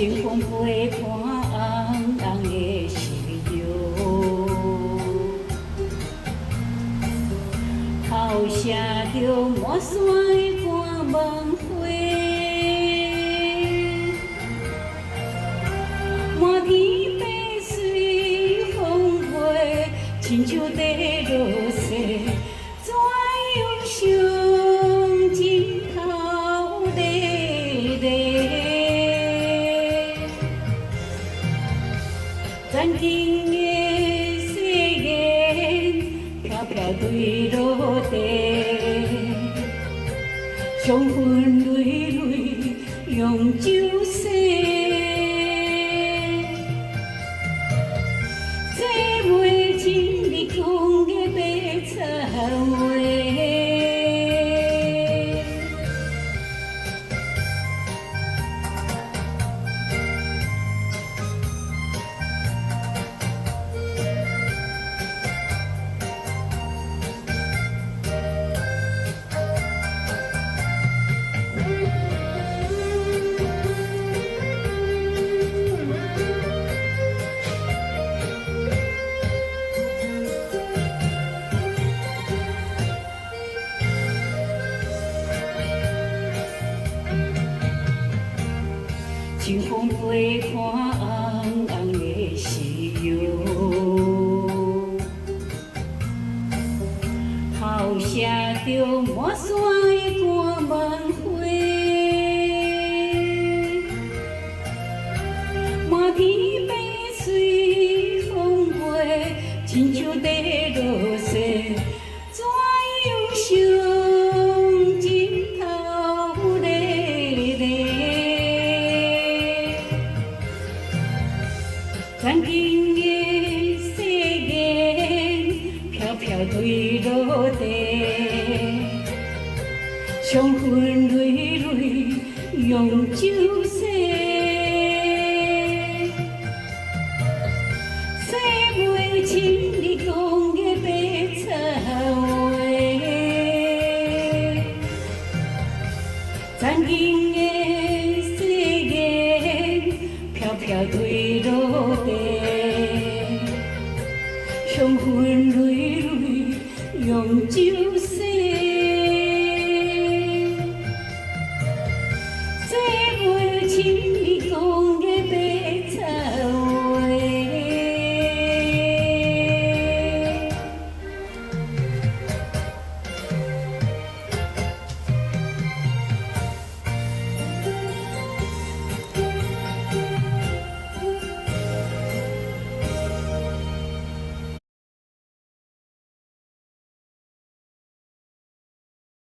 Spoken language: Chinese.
清风陪看红红的夕阳，头写着满山的寒梦花，满天白水风飞，亲像地落雪，怎样想尽头泪泪。曾经的誓言飘飘坠落地，伤痕累累用酒洗。这袂真你讲的白菜话。清风陪看红红的夕阳，头写着满山的寒梦花，满天白水风飞，亲像地落雪，怎样想尽头泪泪。曾经的誓言飘飘坠落地，伤痕累累用酒洗。洗袂清你讲的白菜话，曾经的誓言飘飘坠落地，伤痕累累用酒。